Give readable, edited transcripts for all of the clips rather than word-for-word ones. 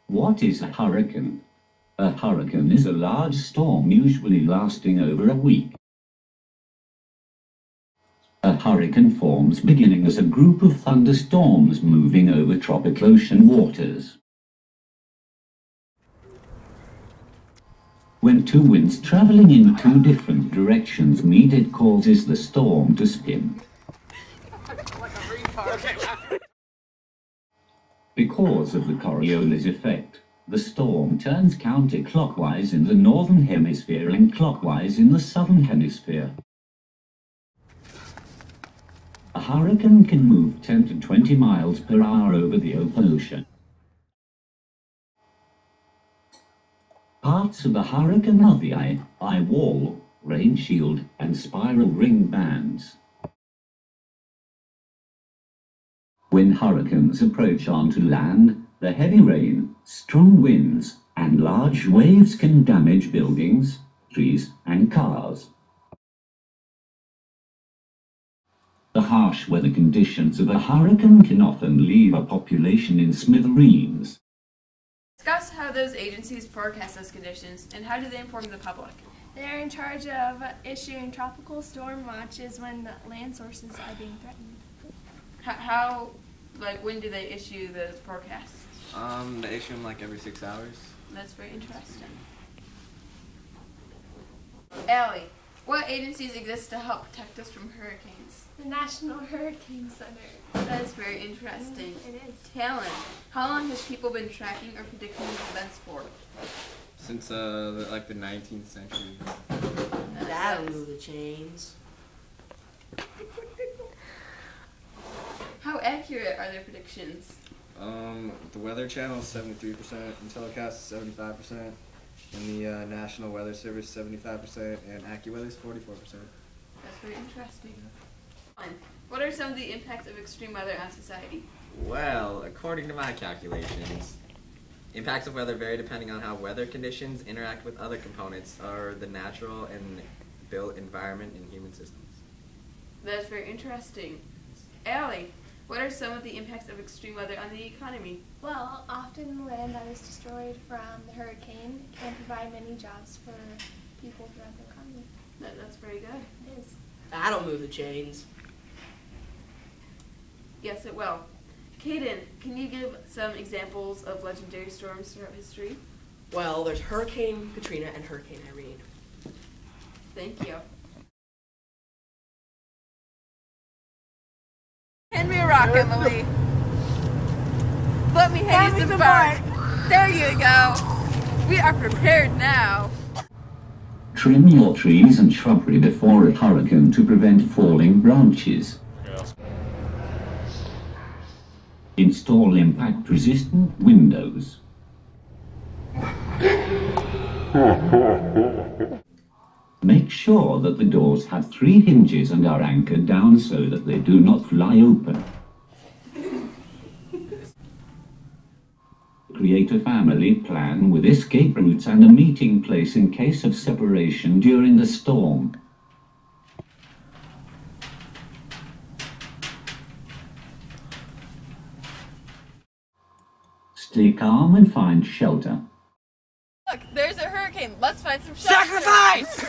What is a hurricane? A hurricane is a large storm usually lasting over a week. A hurricane forms beginning as a group of thunderstorms moving over tropical ocean waters. When two winds traveling in two different directions meet, it causes the storm to spin. Because of the Coriolis effect, the storm turns counterclockwise in the northern hemisphere and clockwise in the southern hemisphere. A hurricane can move 10 to 20 miles per hour over the open ocean. Parts of a hurricane are the eye wall, rain shield, and spiral ring bands. When hurricanes approach onto land, the heavy rain, strong winds, and large waves can damage buildings, trees, and cars. The harsh weather conditions of a hurricane can often leave a population in smithereens. Discuss how those agencies forecast those conditions, and how do they inform the public? They're in charge of issuing tropical storm watches when the land sources are being threatened. When do they issue those forecasts? They issue them like every 6 hours. That's very interesting. Allie, what agencies exist to help protect us from hurricanes? The National Hurricane Center. That is very interesting. It is. Talent. How long has people been tracking or predicting these events for? Since like the 19th century. That'll move the chains. How accurate are their predictions? The Weather Channel is 73%, and Telecast is 75%, and the National Weather Service 75%, and AccuWeather is 44%. That's very interesting. What are some of the impacts of extreme weather on society? Well, according to my calculations, impacts of weather vary depending on how weather conditions interact with other components of the natural and built environment in human systems. That's very interesting. Allie, what are some of the impacts of extreme weather on the economy? Well, often land that is destroyed from the hurricane can provide many jobs for people throughout the economy. That's very good. It is. That'll move the chains. Yes, it will. Caden, can you give some examples of legendary storms throughout history? Well, there's Hurricane Katrina and Hurricane Irene. Thank you. Hand me a rock, Emily. Let me hand you some bark. There you go. We are prepared now. Trim your trees and shrubbery before a hurricane to prevent falling branches. Install impact-resistant windows. Make sure that the doors have 3 hinges and are anchored down so that they do not fly open. Create a family plan with escape routes and a meeting place in case of separation during the storm. Stay calm and find shelter. Look, there's a hurricane. Let's find some shelter. Sacrifice!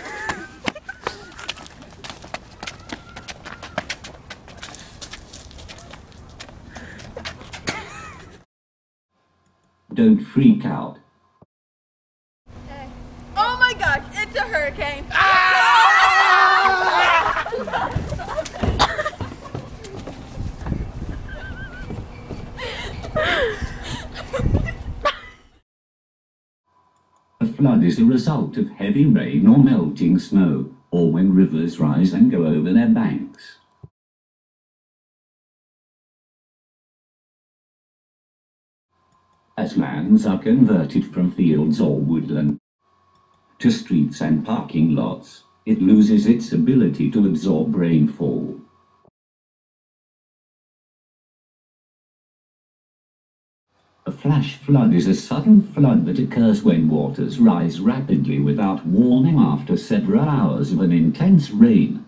Don't freak out. Oh my gosh, it's a hurricane. A flood is a result of heavy rain or melting snow, or when rivers rise and go over their banks. As lands are converted from fields or woodland to streets and parking lots, it loses its ability to absorb rainfall. A flash flood is a sudden flood that occurs when waters rise rapidly without warning after several hours of an intense rain.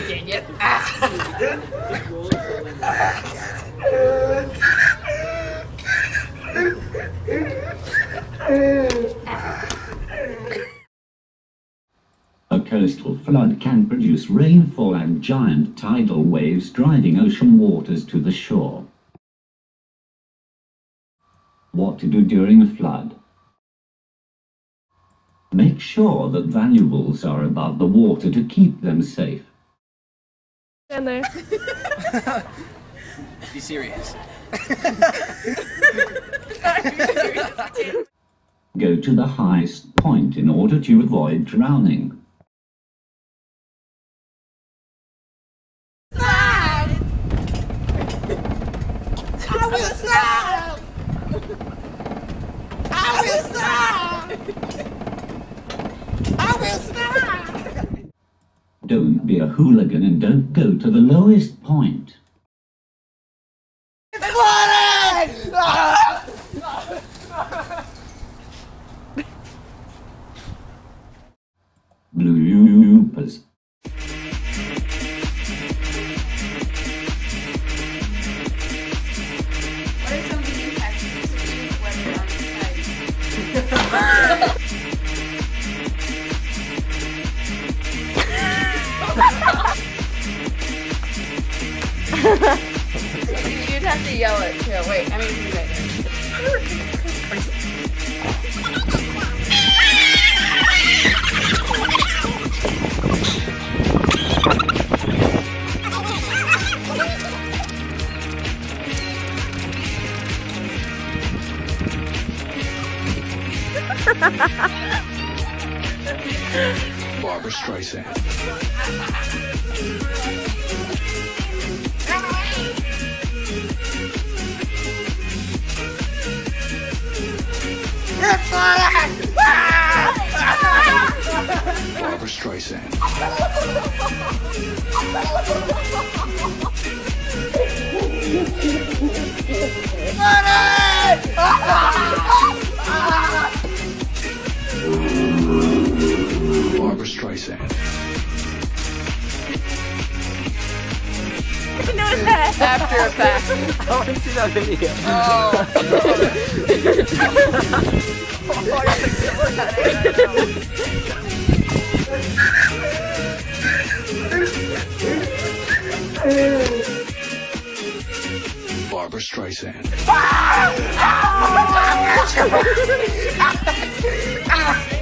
Dang it. A coastal flood can produce rainfall and giant tidal waves driving ocean waters to the shore. What to do during a flood? Make sure that valuables are above the water to keep them safe. Stand there. Be serious. Go to the highest point in order to avoid drowning. Don't be a hooligan and don't go to the lowest point. Bloopers. What are some of the impacts of extreme weather on society? You'd have to yell it too. Wait, I mean, you guys. Barbra Streisand. Barbra Streisand. Barbra Streisand. After Effects. I want to see that video. Barbra Streisand. Oh!